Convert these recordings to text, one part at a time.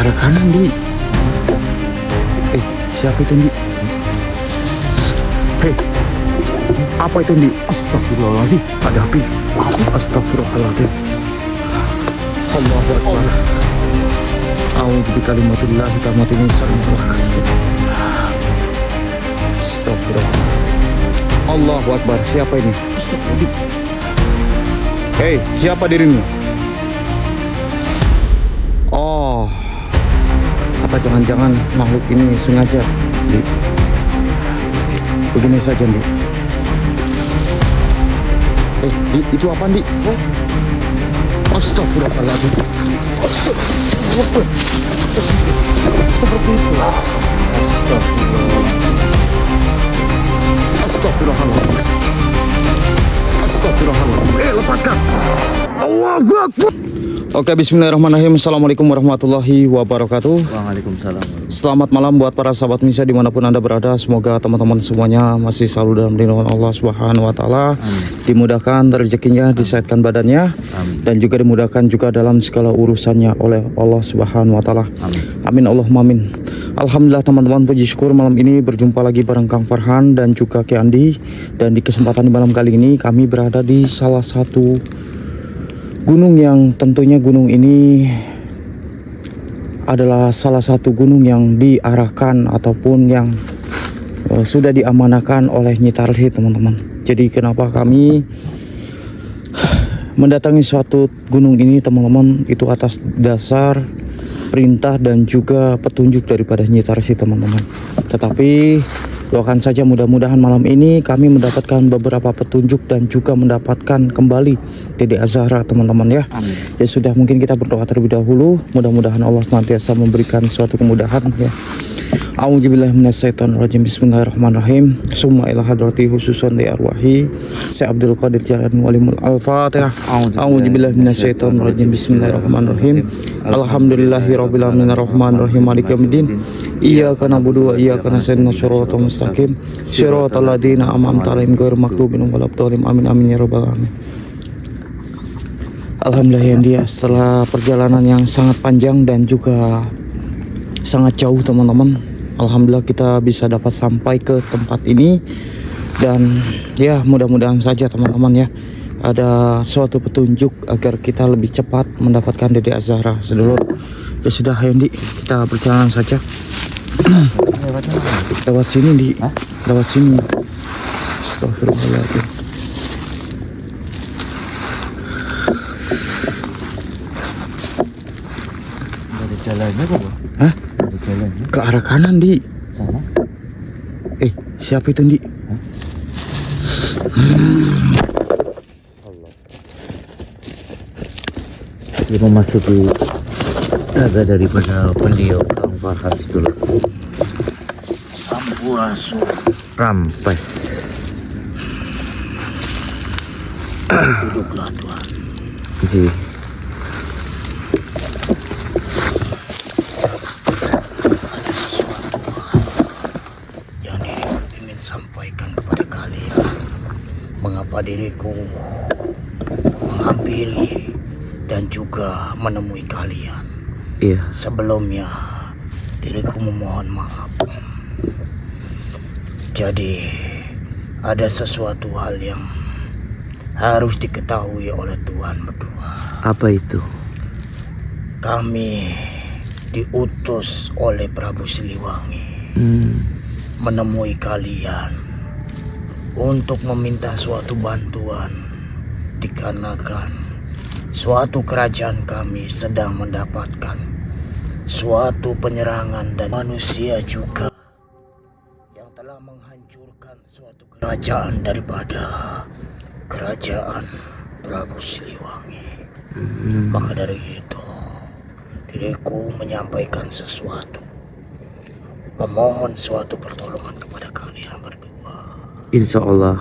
arah kanan, Di. Siapa itu, Di? Hei, apa itu, Di? Astagfirullahaladzim, ada api. Astagfirullahaladzim. Allahu Akbar. A'udzu bikalimatillah tammati min syarri ma khalaq. Astagfirullah. Allahu Akbar. Siapa ini? Hei, siapa dirimu? Oh, apa jangan-jangan makhluk ini sengaja, Di? Begini saja, Di. Di, itu apa, Di? Astagfirullahaladzim. Seperti itu. Astagfirullahaladzim. Astagfirullahaladzim. Lepaskan. Allahu Akbar. Oke, bismillahirrahmanirrahim. Assalamualaikum warahmatullahi wabarakatuh. Waalaikumsalam. Selamat malam buat para sahabat Misa dimanapun Anda berada. Semoga teman-teman semuanya masih selalu dalam lindungan Allah Subhanahu wa Ta'ala. Dimudahkan rezekinya, disehatkan badannya. Amin. Dan juga dimudahkan juga dalam segala urusannya oleh Allah Subhanahu wa Ta'ala. Amin Allahumma amin. Alhamdulillah teman-teman, puji syukur malam ini berjumpa lagi bareng Kang Farhan dan juga Ki Andi. Dan di kesempatan di malam kali ini kami berada di salah satu gunung yang tentunya gunung ini adalah salah satu gunung yang diarahkan ataupun yang sudah diamanahkan oleh Nyi Tarsi, teman-teman. Jadi kenapa kami mendatangi suatu gunung ini, teman-teman, itu atas dasar perintah dan juga petunjuk daripada Nyi Tarsi, teman-teman. Tetapi doakan saja mudah-mudahan malam ini kami mendapatkan beberapa petunjuk dan juga mendapatkan kembali Dede Azhara, teman-teman ya. Amin. Ya sudah, mungkin kita berdoa terlebih dahulu. Mudah-mudahan Allah senantiasa memberikan suatu kemudahan ya. A'udzubillahi minasyaitonirrajim. Bismillahirrahmanirrahim. Summa ila hadrati khususan li arwahi Syekh Abdul Qadir Jalan Walimul Al-Fatihah. A'udzubillahi minasyaitonirrajim. Bismillahirrahmanirrahim. Alhamdulillahirabbil alamin arrahmanirrahim maliki yaumiddin. Iyyaka na'budu wa iyyaka nasta'in shiratal mustaqim shiratal ladzina an'amta 'alaihim ghairil maghdubi 'alaihim waladdallin. Amin amin ya rabbal alamin. Alhamdulillah ya, dia setelah perjalanan yang sangat panjang dan juga sangat jauh, teman-teman, alhamdulillah kita bisa dapat sampai ke tempat ini. Dan ya mudah-mudahan saja teman-teman ya ada suatu petunjuk agar kita lebih cepat mendapatkan Dede Azhara sedulur. Ya sudah, Hendi, kita berjalan saja. Lewat sini, Di. Lewat sini. Astagfirullahaladzim. Jalannya kok? Hah? Ada jalannya? Ke arah kanan, Di. Sana? Siapa itu, Di? Allah. Dia memasuki raga daripada beliau Kang Farhan dulu. Sampurasun rampas. Duduklah Tuhan. Ji. Sampaikan kepada kalian mengapa diriku menghampiri dan juga menemui kalian. Iya. Sebelumnya diriku memohon maaf. Jadi ada sesuatu hal yang harus diketahui oleh Tuhan berdua. Apa itu? Kami diutus oleh Prabu Siliwangi menemui kalian untuk meminta suatu bantuan, dikarenakan suatu kerajaan kami sedang mendapatkan suatu penyerangan dan manusia juga yang telah menghancurkan suatu kerajaan daripada kerajaan Prabu Siliwangi. Maka dari itu diriku menyampaikan sesuatu, memohon suatu pertolongan kepada kalian berdua. Insya Allah,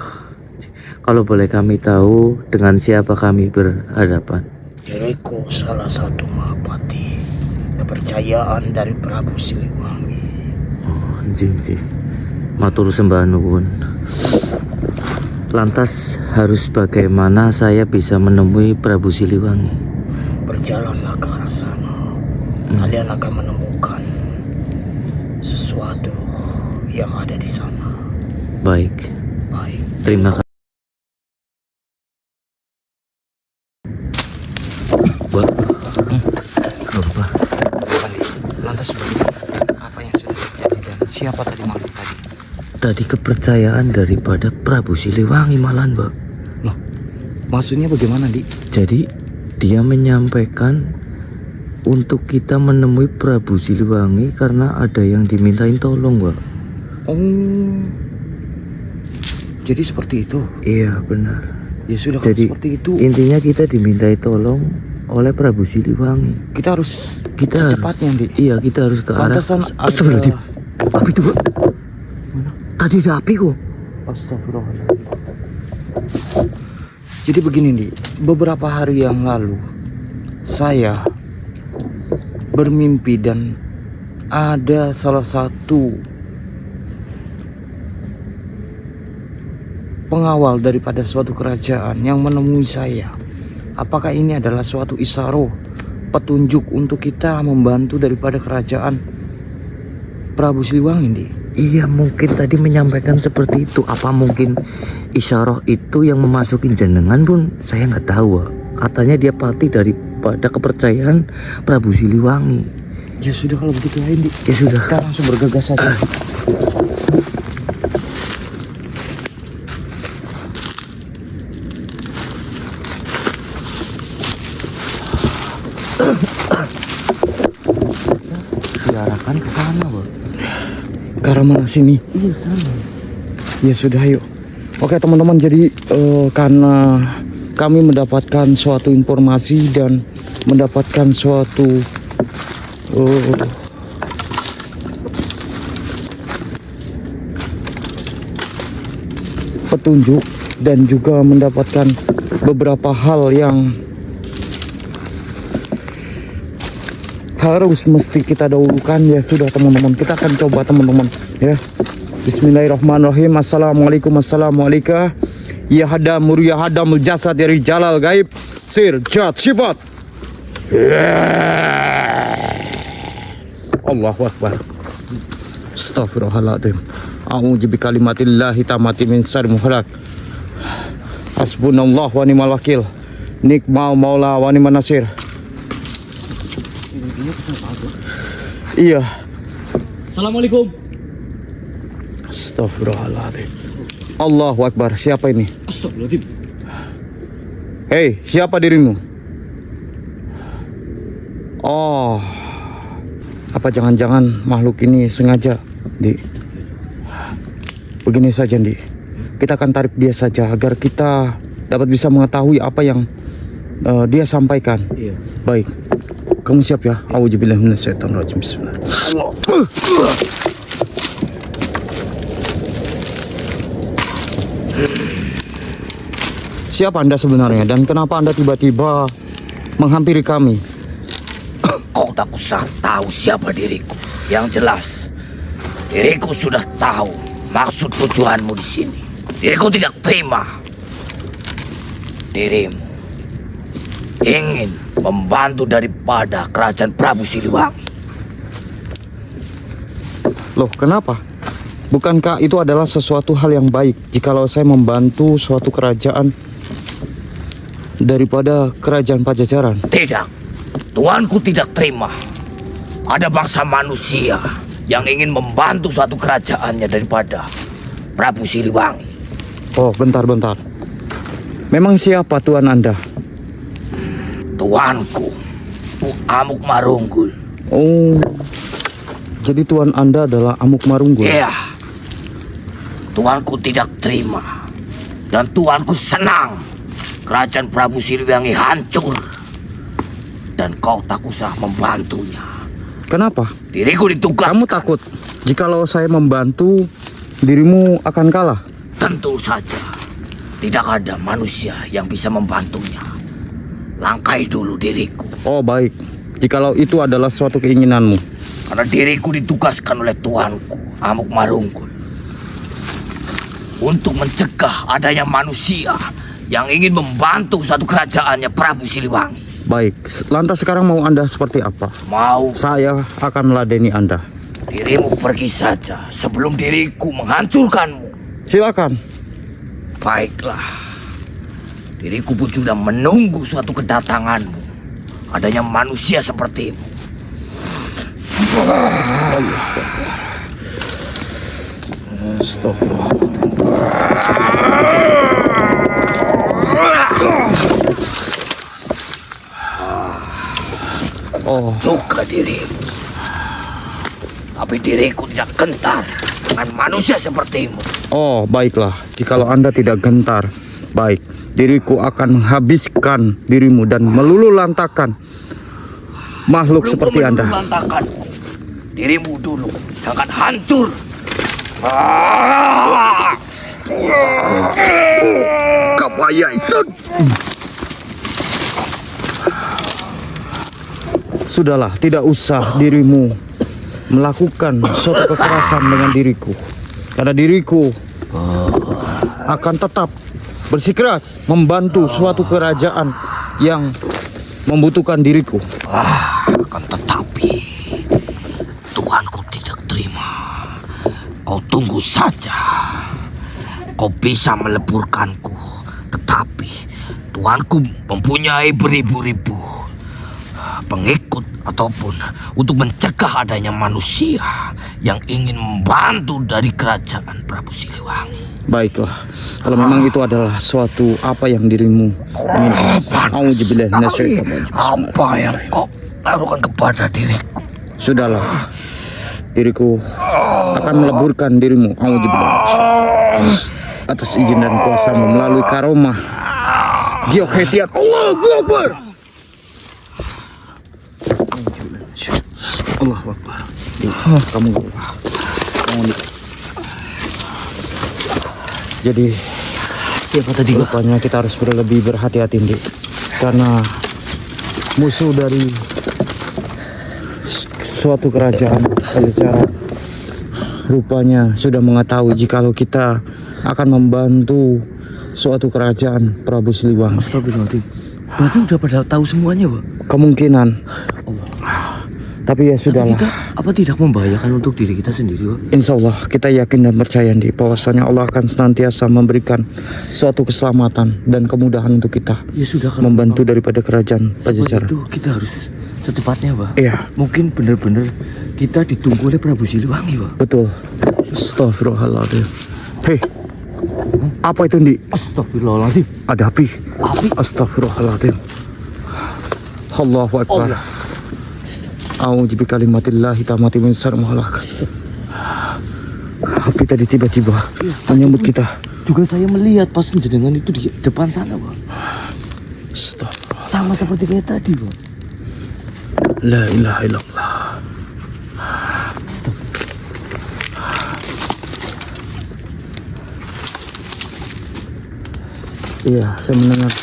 kalau boleh kami tahu dengan siapa kami berhadapan? Diriku salah satu mahapati kepercayaan dari Prabu Siliwangi. Oh, jing. Matur sembah nuwun. Lantas harus bagaimana saya bisa menemui Prabu Siliwangi? Berjalanlah ke arah sana. kalian akan menemukan sesuatu yang ada di sana. Baik. Baik. Terima kasih. Mbak. Apa? Lantas bagaimana? Apa yang sudah terjadi dan siapa tadi makhluk tadi? Tadi kepercayaan daripada Prabu Siliwangi malahan, Mbak. Loh, maksudnya bagaimana, Di? Jadi dia menyampaikan untuk kita menemui Prabu Siliwangi karena ada yang dimintain tolong, Mbak. Oh, jadi seperti itu. Iya, benar. Ya sudah, kalau Jadi seperti itu intinya kita dimintai tolong oleh Prabu Siliwangi. kita harus Kita secepatnya, Di. Iya, kita harus ke arah. Pantesan Astagfirullahaladzim. Apa itu, Mbak? Tadi ada api kok. Astagfirullahaladzim. Jadi begini, Di. Beberapa hari yang lalu saya bermimpi dan ada salah satu pengawal daripada suatu kerajaan yang menemui saya. Apakah ini adalah suatu isyarah, petunjuk untuk kita membantu daripada kerajaan Prabu Siliwangi, Di? Iya, mungkin tadi menyampaikan seperti itu. Apa mungkin isyarah itu yang memasuki jenengan pun saya nggak tahu, Wak. Katanya dia pati daripada kepercayaan Prabu Siliwangi. Ya sudah, kalau begitu aja, Di. Ya sudah. Kita langsung bergegas saja. Diarahkan ke sana, Wak. Ke arah mana sini? Iya, sana. Ya sudah, yuk. Oke teman-teman, jadi karena kami mendapatkan suatu informasi dan mendapatkan suatu petunjuk dan juga mendapatkan beberapa hal yang harus mesti kita dahulukan. Ya sudah teman-teman, kita akan coba teman-teman ya. Bismillahirrahmanirrahim. Assalamualaikum, assalamualaikum. Ya hadamur ya hadamul jasad dari jalal gaib sir jat sifat. Allahu akbar. Astaghfirullahaladzim. A'udzu bikalimatillahi tamati min syarri ma khalaq. Hasbunallah wa ni'mal wakil. Nikmal maula wa ni'man nasir. Iya. Assalamualaikum. Astaghfirullahaladzim. Allahu akbar. Siapa ini? Astagfirullahaladzim. Hei, siapa dirimu? Oh, apa jangan-jangan makhluk ini sengaja, Di? Begini saja, Di. Kita akan tarik dia saja agar kita dapat bisa mengetahui apa yang dia sampaikan. Iya. Baik. Kamu siap ya? Auzubillahi minasyaitonirrajim. Bismillahirrahmanirrahim. Siapa Anda sebenarnya dan kenapa Anda tiba-tiba menghampiri kami? Kau tak usah tahu siapa diriku. Yang jelas, diriku sudah tahu maksud tujuanmu di sini. Diriku tidak terima dirimu ingin membantu daripada kerajaan Prabu Siliwangi. Loh, kenapa? Bukankah itu adalah sesuatu hal yang baik jikalau saya membantu suatu kerajaan daripada kerajaan Pajajaran? Tidak, tuanku tidak terima. Ada bangsa manusia yang ingin membantu suatu kerajaannya daripada Prabu Siliwangi. Oh, bentar-bentar. Memang siapa tuan Anda? Tuanku, Amuk Marunggul. Oh, jadi tuan Anda adalah Amuk Marunggul? Iya, tuanku tidak terima. Dan tuanku senang kerajaan Prabu Siliwangi hancur. Dan kau tak usah membantunya. Kenapa? Diriku ditugaskan. Kamu takut jikalau saya membantu dirimu akan kalah? Tentu saja. Tidak ada manusia yang bisa membantunya. Langkai dulu diriku. Oh, baik. Jikalau itu adalah suatu keinginanmu. Karena diriku ditugaskan oleh tuanku, Amuk Marunggul, untuk mencegah adanya manusia yang ingin membantu satu kerajaannya Prabu Siliwangi. Baik, lantas sekarang mau Anda seperti apa? Mau Saya akan meladeni Anda. dirimu pergi saja sebelum diriku menghancurkanmu. Silakan. Baiklah. Diriku pun sudah menunggu suatu kedatanganmu. Adanya manusia sepertimu. Astagfirullah. Oh, Juga dirimu. Tapi diriku tidak gentar dengan manusia sepertimu. oh, baiklah. Jikalau Anda tidak gentar, baik. Diriku akan menghabiskan dirimu dan meluluhlantakkan makhluk seperti Anda. Lantakan dirimu dulu akan hancur. Kapayaisun. Sudahlah, tidak usah dirimu melakukan suatu kekerasan dengan diriku. Karena diriku akan tetap bersikeras membantu suatu kerajaan yang membutuhkan diriku. Akan tetapi Tuanku tidak terima. Kau tunggu saja. Kau bisa meleburkanku, tetapi Tuanku mempunyai beribu-ribu pengikut ataupun untuk mencegah adanya manusia yang ingin membantu dari kerajaan Prabu Siliwangi. Baiklah, kalau memang itu adalah suatu apa yang dirimu inginkan. Auzubillahi minasyaitonir rajim. Apa yang kau taruhkan kepada diriku? Sudahlah, diriku akan meleburkan dirimu. Auzubillahi atas izin dan kuasamu melalui karomah Giok Hetian. Allahu Akbar. Allahu Akbar. Kamu mohon. Jadi Siapa tadi? rupanya kita harus lebih berhati-hati, Dik. Karena musuh dari suatu kerajaan Pajajaran rupanya sudah mengetahui jikalau kita akan membantu suatu kerajaan Prabu Siliwangi. Astagfirullahaladzim. Berarti udah pada tahu semuanya, Pak? Kemungkinan. Tapi ya Tapi sudahlah. kita apa tidak membahayakan untuk diri kita sendiri, Pak? Insya Allah kita yakin dan percaya di bahwasanya Allah akan senantiasa memberikan suatu keselamatan dan kemudahan untuk kita Ya sudah, kalau membantu daripada kerajaan seperti Pajajaran. itu kita harus secepatnya, Pak. Iya, Mungkin benar-benar kita ditunggu oleh Prabu Siliwangi, Pak. betul. Astagfirullahaladzim. Hei, apa itu, Ndi? Astagfirullahaladzim. Ada api. Api. Astagfirullahaladzim. Allahu Akbar. Allah. A'udzu bikalimatillah tamati min syarri ma khalaq. Api tadi tiba-tiba menyambut kita. Juga saya melihat pas jenengan itu di depan sana, Pak. Astagfirullah. Sama seperti kayak tadi, Pak. La ilaha illallah. Iya, saya mendengar.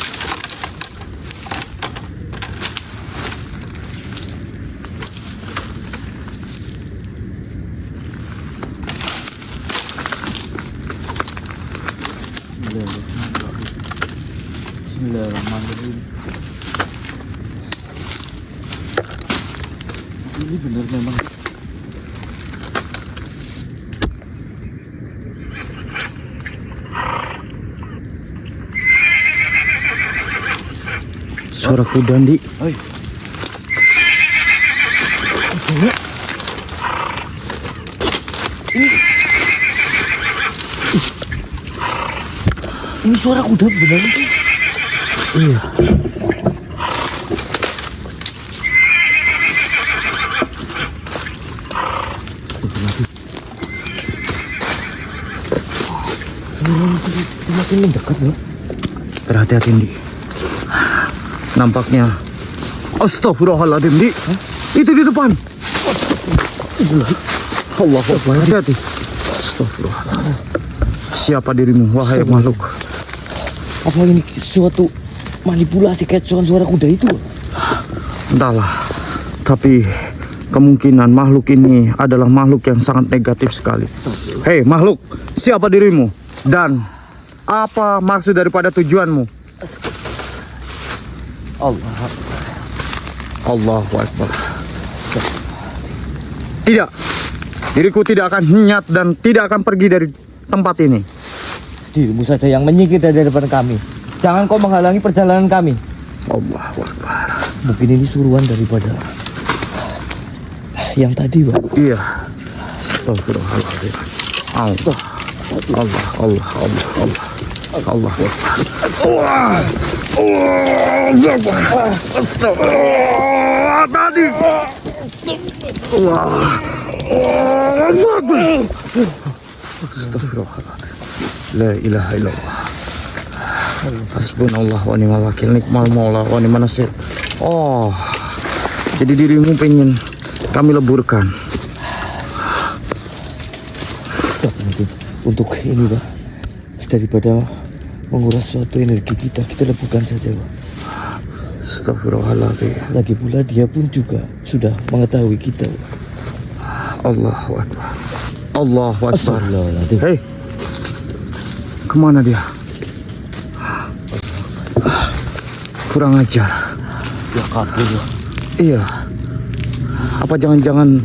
Bismillahirrahmanirrahim. Ini benar memang. Suara kuda, Ndi. Oi. Ini suara kuda benar itu. Iya. Semakin mendekat, Pak. Berhati-hati, Ndi. Nampaknya Astagfirullahaladzim, Ndi. Itu di depan. Allahu Akbar. Hati-hati. Astagfirullahaladzim. Siapa dirimu, wahai makhluk? Apa ini suatu manipulasi kayak suara kuda itu, Pak? Entahlah. Tapi kemungkinan makhluk ini adalah makhluk yang sangat negatif sekali. Hei makhluk, siapa dirimu? Dan apa maksud daripada tujuanmu? Allah. Allahu Akbar. Tidak. Diriku tidak akan henyat dan tidak akan pergi dari tempat ini. Dirimu saja yang menyingkir dari depan kami. Jangan kau menghalangi perjalanan kami. Allahu Akbar. Mungkin ini suruhan daripada yang tadi, Pak. Iya. Astagfirullahaladzim. Allah. Allah. Allah. Allah. Allah. Allah Akbar. Allah. Allah Akbar. Astagfirullah. Tadi. Allah. Allah Akbar. Astagfirullahaladzim. La ilaha illallah. Hasbunallah wa ni'mal wakil, nikmal maula wa ni'man nasir. Oh, jadi dirimu pengen kami leburkan. Untuk ini, Pak, daripada menguras suatu energi kita leburkan saja, Pak. Astagfirullahaladzim. Lagi pula dia pun juga sudah mengetahui kita, Pak. Allahu Akbar. Allahu Akbar. Astagfirullahaladzim. Hei, kemana dia? Kurang ajar. Ya kabur, Pak. Iya. Apa jangan-jangan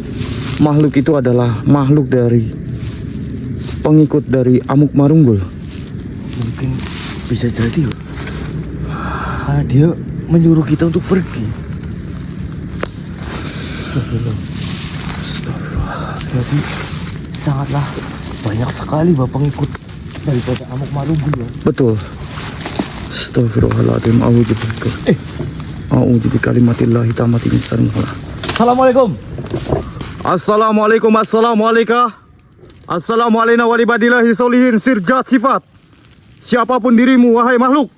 makhluk itu adalah makhluk dari pengikut dari Amuk Marunggul? Mungkin bisa jadi, Pak. Karena dia menyuruh kita untuk pergi. Astagfirullah. Jadi sangatlah banyak sekali, Pak, pengikut daripada Amuk Marunggul, Pak. Betul. Astagfirullahaladzim. A'udzu bikalimatillahi tammati min syarri ma khalaq. Assalamualaikum. Assalamualaikum. Assalamualaikum. Assalamualaikum warahmatullahi solihin sirjat sifat. Siapapun dirimu, wahai makhluk,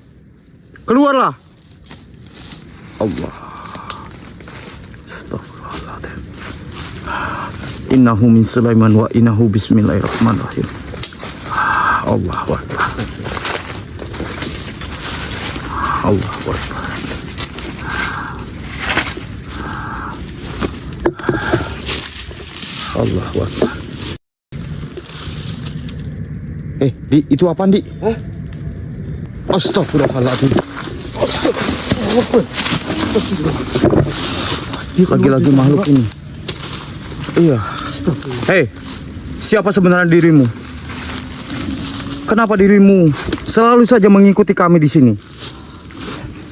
keluarlah. Allah. Astagfirullahaladzim. Innahu min Sulaiman wa innahu bismillahirrahmanirrahim. Allahu Akbar. Allahu Akbar. Allahu Akbar. Di, itu apa, Di? Astagfirullahaladzim. Lagi-lagi makhluk ini. Iya. Hei, siapa sebenarnya dirimu? Kenapa dirimu selalu saja mengikuti kami di sini?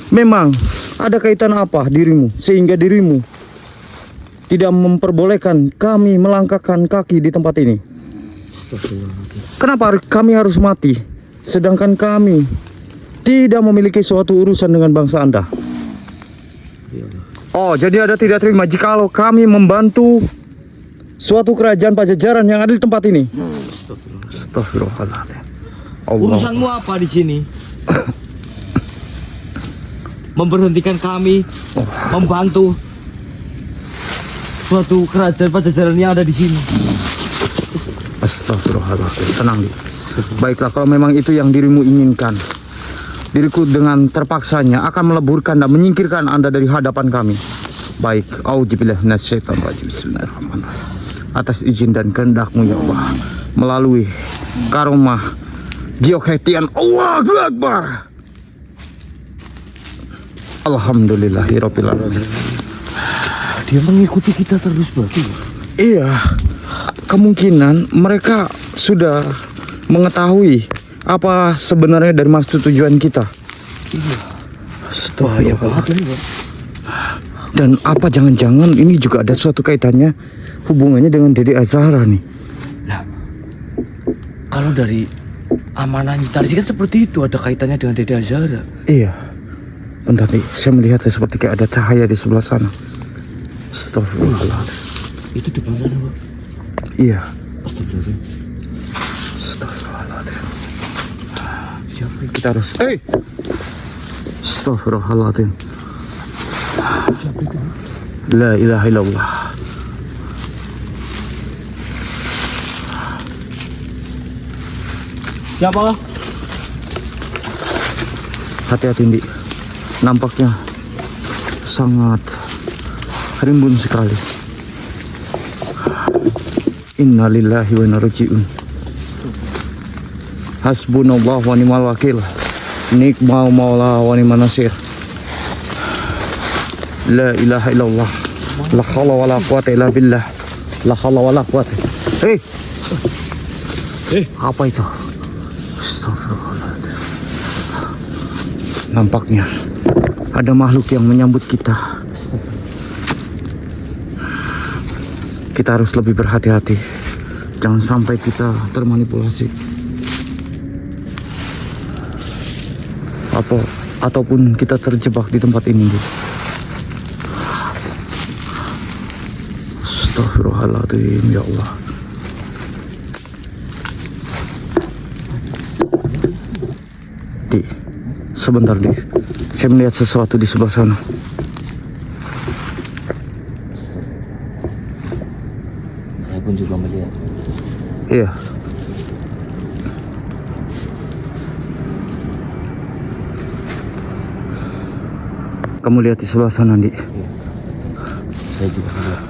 Memang ada kaitan apa dirimu sehingga dirimu tidak memperbolehkan kami melangkahkan kaki di tempat ini? Kenapa kami harus mati sedangkan kami tidak memiliki suatu urusan dengan bangsa Anda? Oh, jadi Anda tidak terima jikalau kami membantu suatu kerajaan Pajajaran yang ada di tempat ini? Astagfirullahaladzim. Urusanmu apa di sini? Memberhentikan kami membantu suatu kerajaan Pajajaran yang ada di sini. Astagfirullahaladzim. Tenang, Di. Baiklah, kalau memang itu yang dirimu inginkan, diriku dengan terpaksanya akan meleburkan dan menyingkirkan Anda dari hadapan kami. Baik, auzubillahi minasyaitonir rajim. Bismillahirrahmanirrahim. Atas izin dan kehendak-Mu ya Allah, melalui karomah Giok Hetian, Allahu Akbar. Alhamdulillahirabbil alamin. Dia mengikuti kita terus, berarti. Iya, kemungkinan mereka sudah mengetahui apa sebenarnya dari maksud tujuan kita. Iya. Bahaya banget ini, Pak. Dan apa jangan-jangan ini juga ada suatu kaitannya, hubungannya dengan Dede Azhara nih? Nah, kalau dari amanahnya tadi kan seperti itu, ada kaitannya dengan Dede Azhara. Iya. Bentar nih, saya melihatnya seperti kayak ada cahaya di sebelah sana. Astagfirullahaladzim. Itu di mana, Pak? Iya. Astagfirullahaladzim. Astagfirullahaladzim. Siapa itu? Kita harus. Astagfirullahaladzim. Siapa itu? La ilaha illallah. Siapa? Hati-hati, Di. Nampaknya sangat rimbun sekali. Innalillahi wa inna ilaihi raji'un. Hasbunallah wa ni'mal wakil. Nikmal maula wa ni'man nasir. La ilaha illallah. La haula wala quwata illa billah. La haula wala quwata. Hei. Apa itu? Astagfirullahaladzim. Nampaknya ada makhluk yang menyambut kita. Kita harus lebih berhati-hati. Jangan sampai kita termanipulasi. Ataupun kita terjebak di tempat ini. Astagfirullahaladzim, ya Allah. Di, sebentar Di. Saya melihat sesuatu di sebelah sana. Saya pun juga melihat. Iya. Kamu lihat di sebelah sana, Di. Saya juga melihat.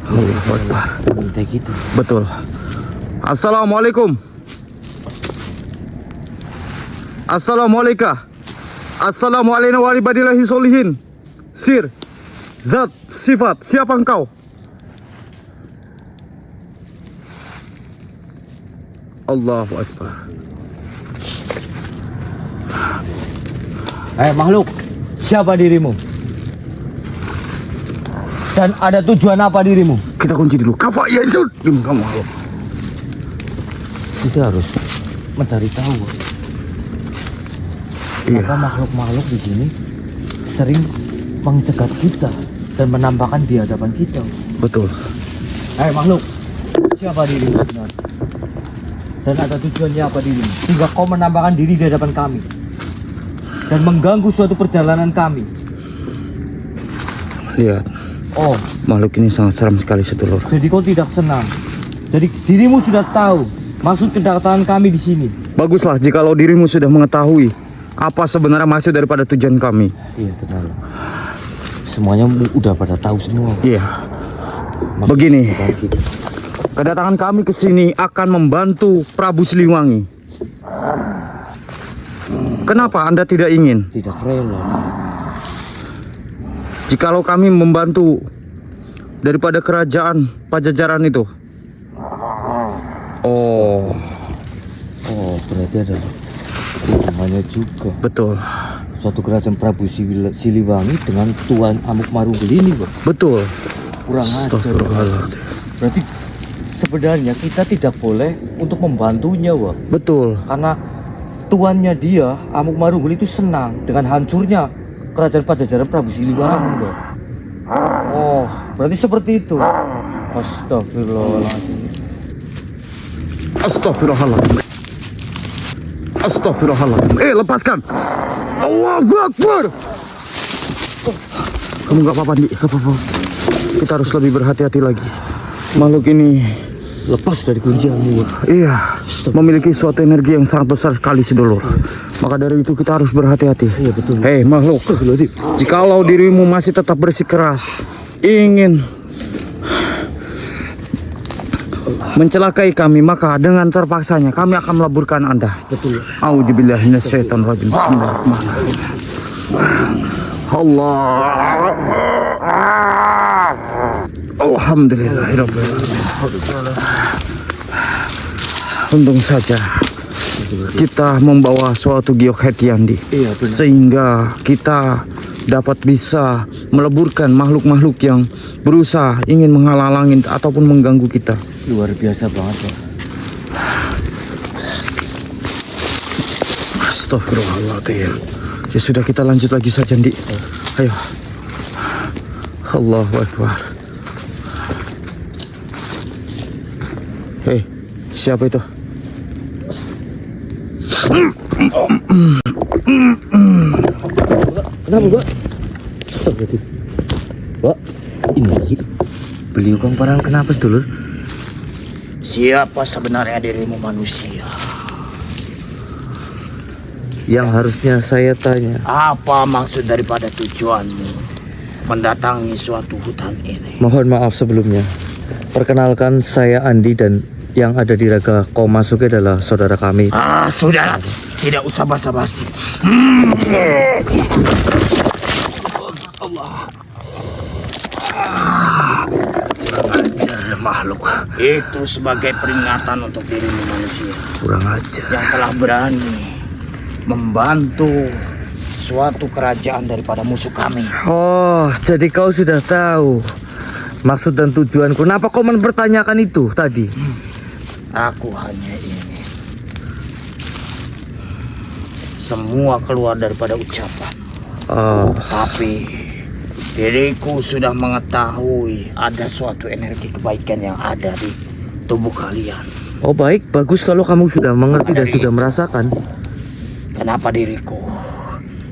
Allahu Akbar. Kayak gitu. Betul. Assalamualaikum. Assalamualaikum. Assalamualaikum warahmatullahi solihin. Sir, zat, sifat, siapa engkau? Allahu Akbar. Makhluk, siapa dirimu? Dan ada tujuan apa dirimu? Kita kunci dulu. Kafa ya Isun. Diam kamu. Kita harus mencari tahu. Iya. Maka makhluk-makhluk di sini sering mencegat kita dan menampakkan di hadapan kita. Betul. Makhluk, siapa dirimu sebenarnya? Dan ada tujuannya apa dirimu? Sehingga kau menampakkan diri di hadapan kami dan mengganggu suatu perjalanan kami. Lihat, Oh, makhluk ini sangat seram sekali, sedulur. jadi kau tidak senang. Jadi dirimu sudah tahu maksud kedatangan kami di sini. Baguslah jikalau dirimu sudah mengetahui apa sebenarnya maksud daripada tujuan kami. Iya benar. Semuanya udah pada tahu semua. Iya. Maksud Begini, kita. kedatangan kami ke sini akan membantu Prabu Siliwangi. Kenapa Anda tidak ingin? Tidak rela. Jikalau kami membantu daripada kerajaan Pajajaran itu. Oh, Berarti ada hubungannya juga. betul. Suatu kerajaan Prabu Siliwangi dengan Tuan Amuk Marugul ini, Bang. Betul. Kurang ajar. Astagfirullahaladzim. Berarti sebenarnya kita tidak boleh untuk membantunya, Bang. Betul. Karena tuannya dia, Amuk Marugul itu senang dengan hancurnya kerajaan Pajajaran Prabu Siliwangi, Bang. Oh, berarti seperti itu. Astagfirullahaladzim. Astagfirullahaladzim. Astagfirullahaladzim. Lepaskan. Allahu Akbar. Kamu gak apa-apa, Di. Gak apa-apa. Kita harus lebih berhati-hati lagi. Makhluk ini, Lepas dari kuncianmu, Bang. iya, memiliki suatu energi yang sangat besar sekali, sedulur. Maka dari itu kita harus berhati-hati. Iya, betul. Hei makhluk, jikalau dirimu masih tetap bersikeras ingin mencelakai kami, maka dengan terpaksanya kami akan meleburkan Anda. Betul. A'udzubillahi minasyaitonirrajim. Bismillahirrahmanirrahim. Allah. Alhamdulillahirabbil alamin. Untung saja kita membawa suatu giok hetiandi, Iya, benar. sehingga kita dapat bisa meleburkan makhluk-makhluk yang berusaha ingin menghalang-halangin ataupun mengganggu kita. Luar biasa banget, Bang. Astagfirullahaladzim. Ya sudah, kita lanjut lagi saja, Di. Ayo. Allahu Akbar. Hei, siapa itu? Kenapa, Pak? Astagfirullahaladzim. Pak, ini lagi. Beliau Kang Parang kenapa, sedulur? Siapa sebenarnya dirimu manusia? Yang harusnya saya tanya. Apa maksud daripada tujuanmu mendatangi suatu hutan ini? Mohon maaf sebelumnya. Perkenalkan, saya Andi dan yang ada di Raga Komasuke adalah saudara kami. Sudahlah, tidak usah basa-basi. makhluk. Itu sebagai peringatan untuk dirimu manusia Kurang ajar. yang telah berani membantu suatu kerajaan daripada musuh kami. Oh, jadi kau sudah tahu maksud dan tujuanku. Kenapa kau mempertanyakan itu tadi? Aku hanya ingin semua keluar daripada ucapan. Oh, Tapi diriku sudah mengetahui ada suatu energi kebaikan yang ada di tubuh kalian. oh baik, bagus kalau kamu sudah mengerti dan sudah merasakan. Kenapa diriku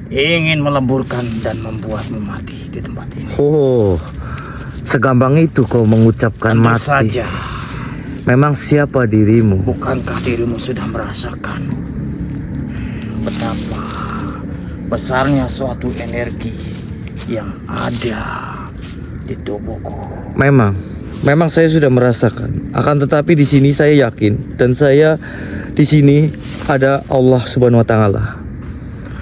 ingin melemburkan dan membuatmu mati di tempat ini? Oh, segampang itu kau mengucapkan Tentu mati. saja. Memang siapa dirimu? Bukankah dirimu sudah merasakan betapa besarnya suatu energi yang ada di tubuhku? Memang saya sudah merasakan. Akan tetapi di sini saya yakin dan saya di sini ada Allah Subhanahu wa taala.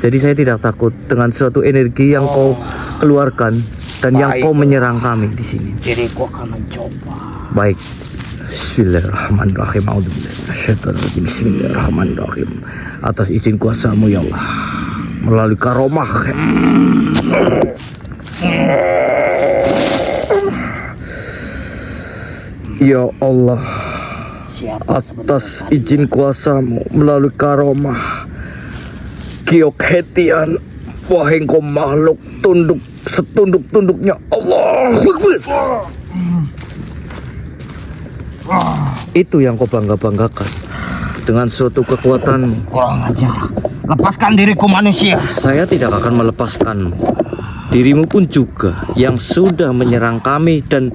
Jadi saya tidak takut dengan suatu energi yang kau keluarkan dan yang kau menyerang kami di sini. Diriku akan mencoba. Baik. Bismillahirrahmanirrahim. A'udzubillahi minasyaitonirrajim. Bismillahirrahmanirrahim. Atas izin kuasa-Mu ya Allah. Melalui karomah. Ya Allah, Siapa atas izin kuasa-Mu melalui karomah Kiok Hetian, wahai engkau makhluk tunduk setunduk-tunduknya Allah. Itu yang kau bangga-banggakan dengan suatu kekuatanmu. kurang ajar? Lepaskan diriku manusia. Saya tidak akan melepaskanmu. Dirimu pun juga yang sudah menyerang kami dan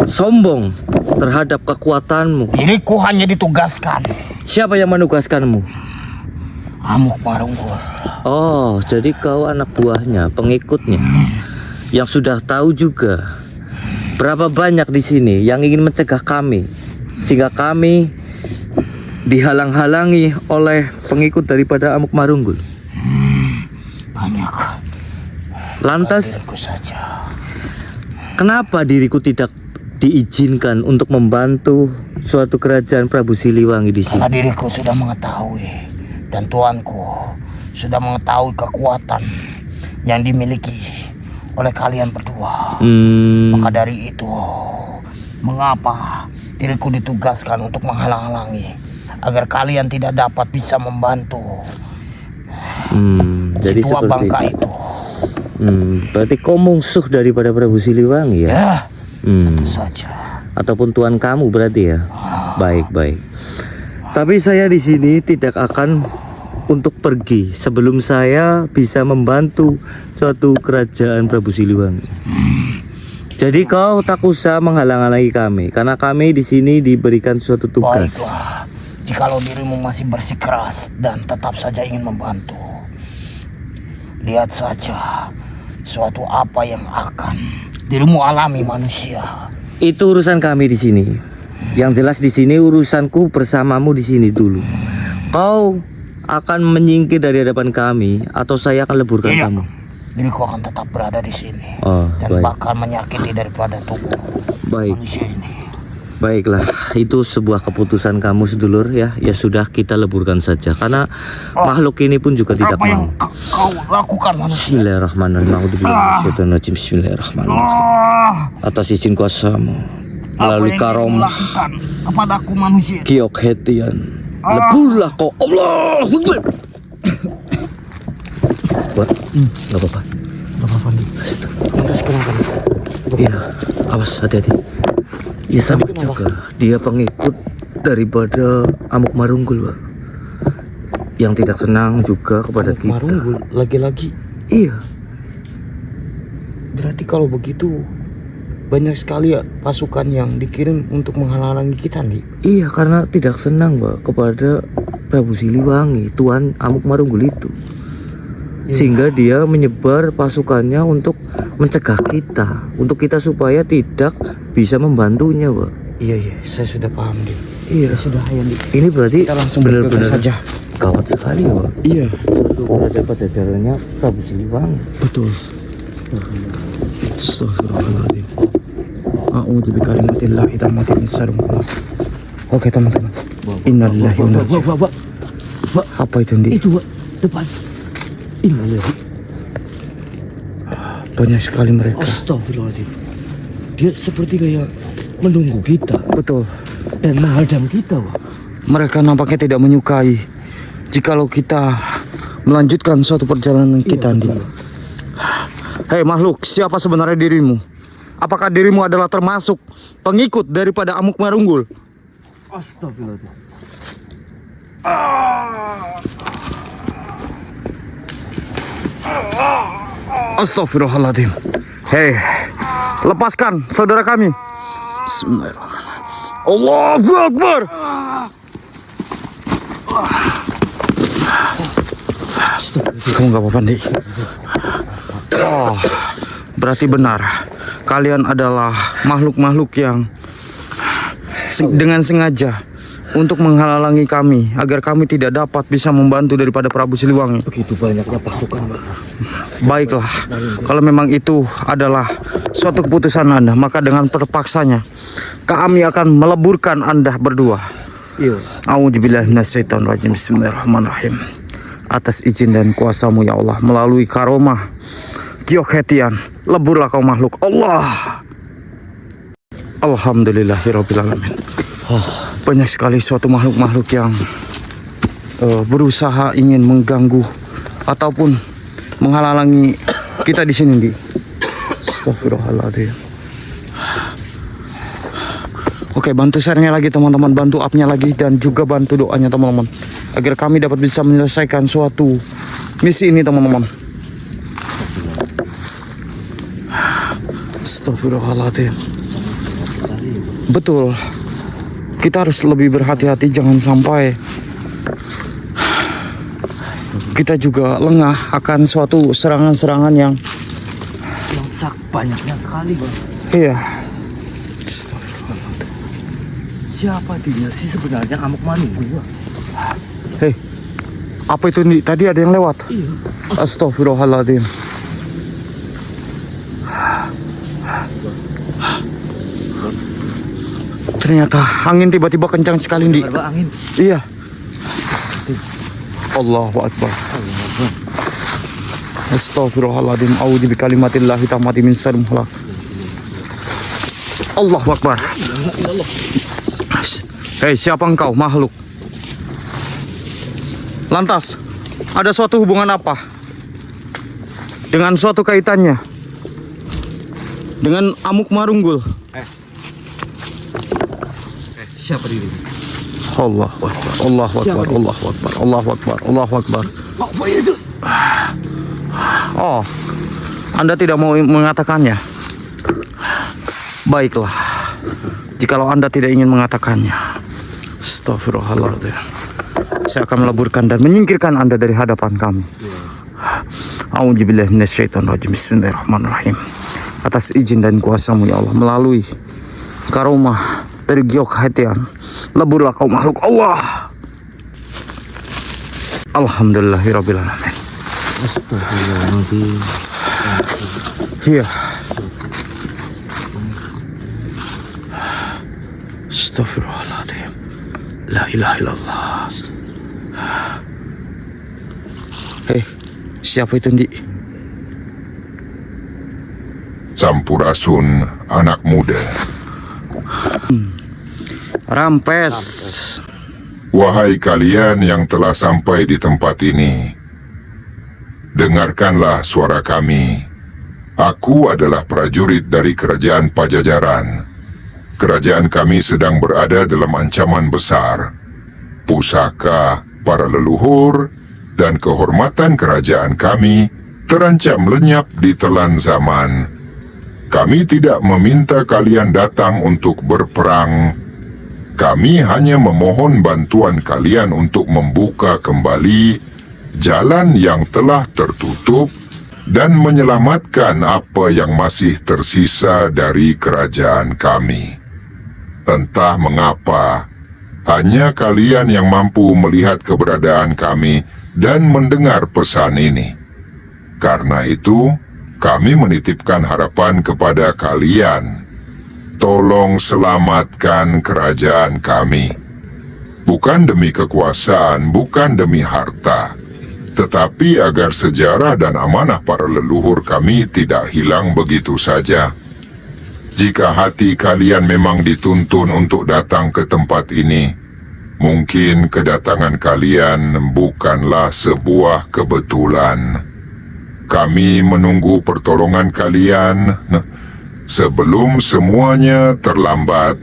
sombong terhadap kekuatanmu. Diriku hanya ditugaskan. Siapa yang menugaskanmu? Amuk Marunggul. Oh, jadi kau anak buahnya, pengikutnya, yang sudah tahu juga berapa banyak di sini yang ingin mencegah kami, sehingga kami dihalang-halangi oleh pengikut daripada Amuk Marunggul. Banyak. Lantas, Diriku saja. kenapa diriku tidak diizinkan untuk membantu suatu kerajaan Prabu Siliwangi di Karena sini? diriku sudah mengetahui dan tuanku sudah mengetahui kekuatan yang dimiliki oleh kalian berdua. Maka dari itu, mengapa diriku ditugaskan untuk menghalang-halangi agar kalian tidak dapat bisa membantu Jadi si tua seperti bangka itu. itu. Berarti kau musuh daripada Prabu Siliwangi ya? Ya, Hmm. tentu saja. Ataupun tuan kamu berarti ya. Baik. Tapi saya di sini tidak akan untuk pergi sebelum saya bisa membantu suatu kerajaan Prabu Siliwangi. Jadi kau tak usah menghalang-halangi kami karena kami di sini diberikan suatu tugas. Baiklah, jikalau dirimu masih bersikeras dan tetap saja ingin membantu, lihat saja suatu apa yang akan dirimu alami manusia. Itu urusan kami di sini. Yang jelas di sini urusanku bersamamu di sini dulu. Kau akan menyingkir dari hadapan kami atau saya akan leburkan Iya. kamu. Diriku akan tetap berada di sini Oh, dan baik. bakal menyakiti daripada tubuh Baik. manusia ini. Baiklah, itu sebuah keputusan kamu sedulur ya. Ya sudah, kita leburkan saja karena makhluk ini pun juga tidak Apa yang mau. kau lakukan manusia? Bismillahirrahmanirrahim. A'udzubillahi minasyaitonirrajim. Bismillahirrahmanirrahim. Atas izin kuasa-Mu melalui Apa yang karomah dirimu lakukan kepadaku manusia? Kiok Hetian, leburlah kau. Allah Akbar. Buat, nggak apa-apa. Gak apa-apa nih. Lantas kenapa nih? Iya, awas hati-hati. Ya sama juga, dia pengikut daripada Amuk Marunggul, Pak. Yang tidak senang juga kepada kita. Marunggul lagi-lagi. Iya, Berarti kalau begitu banyak sekali ya pasukan yang dikirim untuk menghalangi kita nih. iya karena tidak senang, Pak, kepada Prabu Siliwangi, Tuan Amuk Marunggul itu. Iya. Sehingga dia menyebar pasukannya untuk mencegah kita, untuk kita supaya tidak bisa membantunya, Pak. Iya, saya sudah paham deh. Iya, Sudah ya, Dik. ini berarti Kita langsung benar-benar bergegas saja. gawat sekali, Pak. Iya, Untuk berada pada jalannya Prabu Siliwangi. betul. Astagfirullahaladzim. A'udzu bikalimatillahi tammati min syarri ma khalaq. Oke teman-teman. Innalillahi wa inna ilaihi raji'un. Apa itu Ndi? Itu Wak, depan. Innalillahi. Banyak sekali mereka. Astagfirullahaladzim. Dia seperti kayak menunggu kita Betul. dan menghadang kita, Wak. Mereka nampaknya tidak menyukai jikalau kita melanjutkan suatu perjalanan kita, Ndi. Hei makhluk, siapa sebenarnya dirimu? Apakah dirimu adalah termasuk pengikut daripada Amuk Marunggul? Astagfirullahaladzim. Astagfirullahaladzim. Hei, lepaskan saudara kami. Bismillahirrahmanirrahim. Allahu Akbar. Kamu gak apa-apa, Ndi? Oh, berarti benar. Kalian adalah makhluk-makhluk yang dengan sengaja untuk menghalangi kami agar kami tidak dapat bisa membantu daripada Prabu Siliwangi. Begitu banyaknya pasukan, Wak. Baiklah, kalau memang itu adalah suatu keputusan Anda, maka dengan terpaksanya kami akan meleburkan Anda berdua. Iya. A'udzubillahi minasyaitonirrajim. Bismillahirrahmanirrahim. Atas izin dan kuasa-Mu ya Allah, melalui karomah Giok Hetian, leburlah kau makhluk Allah. Alhamdulillahirabbil alamin. Banyak sekali suatu makhluk-makhluk yang berusaha ingin mengganggu ataupun menghalangi kita di sini, Ndi. Astagfirullahaladzim. Oke, bantu share-nya lagi teman-teman, bantu up-nya lagi, dan juga bantu doanya teman-teman, agar kami dapat bisa menyelesaikan suatu misi ini teman-teman. Astagfirullahaladzim. Betul, kita harus lebih berhati-hati, jangan sampai kita juga lengah akan suatu serangan-serangan yang Banyaknya sekali, Bang. iya. Siapa dia sih sebenarnya Amuk Marunggul, Wak? Hei, apa itu Ndi? Tadi ada yang lewat. Iya. Astagfirullahaladzim. Ternyata angin tiba-tiba kencang sekali, Ndi. Ada angin. Iya. Allahu Akbar. Astagfirullahaladzim. A'udzu bikalimatillahi tammati min syarri ma khalaq. Allahu Akbar. Hei, siapa engkau makhluk? Lantas, ada suatu hubungan apa dengan suatu kaitannya dengan Amuk Marunggul? Siapa diri? Allahu Akbar, Allahu Akbar, Allahu Akbar, Allahu Akbar, Allahu Akbar. Apa itu? Oh, Anda tidak mau mengatakannya? Baiklah, jikalau Anda tidak ingin mengatakannya, astagfirullahaladzim, saya akan meleburkan dan menyingkirkan Anda dari hadapan kami. A'udzubillahi minasyaitonirrajim. Bismillahirrahmanirrahim. Atas izin dan kuasa-Mu ya Allah, melalui karomah dari Giok Hetian, leburlah kau makhluk Allah. Alhamdulillahirabbil alamin. Astagfirullahaladzim. Iya. Astagfirullahaladzim. La ilaha illallah. Hei, siapa itu, Ndi? Sampurasun, anak muda. Rampes. Wahai kalian yang telah sampai di tempat ini, dengarkanlah suara kami. Aku adalah prajurit dari kerajaan Pajajaran. Kerajaan kami sedang berada dalam ancaman besar. Pusaka para leluhur dan kehormatan kerajaan kami terancam lenyap di telan zaman. Kami tidak meminta kalian datang untuk berperang. Kami hanya memohon bantuan kalian untuk membuka kembali jalan yang telah tertutup dan menyelamatkan apa yang masih tersisa dari kerajaan kami. Entah mengapa, hanya kalian yang mampu melihat keberadaan kami dan mendengar pesan ini. Karena itu, kami menitipkan harapan kepada kalian. tolong selamatkan kerajaan kami. Bukan demi kekuasaan, bukan demi harta, tetapi agar sejarah dan amanah para leluhur kami tidak hilang begitu saja. Jika hati kalian memang dituntun untuk datang ke tempat ini, mungkin kedatangan kalian bukanlah sebuah kebetulan. Kami menunggu pertolongan kalian sebelum semuanya terlambat.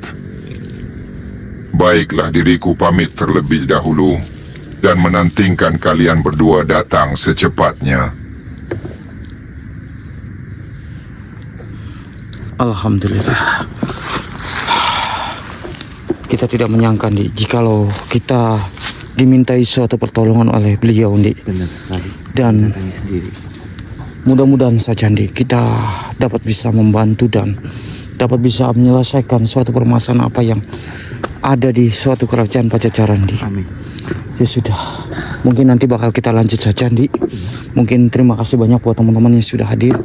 Baiklah, diriku pamit terlebih dahulu dan menantikan kalian berdua datang secepatnya. Alhamdulillah. Kita tidak menyangka, Dik, jikalau kita dimintai suatu pertolongan oleh beliau, Dik. Benar sekali. Dan Tanya sendiri. mudah-mudahan saja, Dik, kita dapat bisa membantu dan dapat bisa menyelesaikan suatu permasalahan apa yang ada di suatu kerajaan Pajajaran, Dik. Amin. Ya sudah, mungkin nanti bakal kita lanjut saja, Dik. Mungkin terima kasih banyak buat teman-teman yang sudah hadir.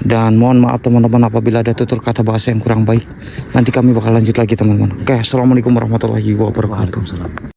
Dan mohon maaf teman-teman apabila ada tutur kata bahasa yang kurang baik. Nanti kami bakal lanjut lagi, teman-teman. Oke, assalamualaikum warahmatullahi wabarakatuh. Waalaikumsalam.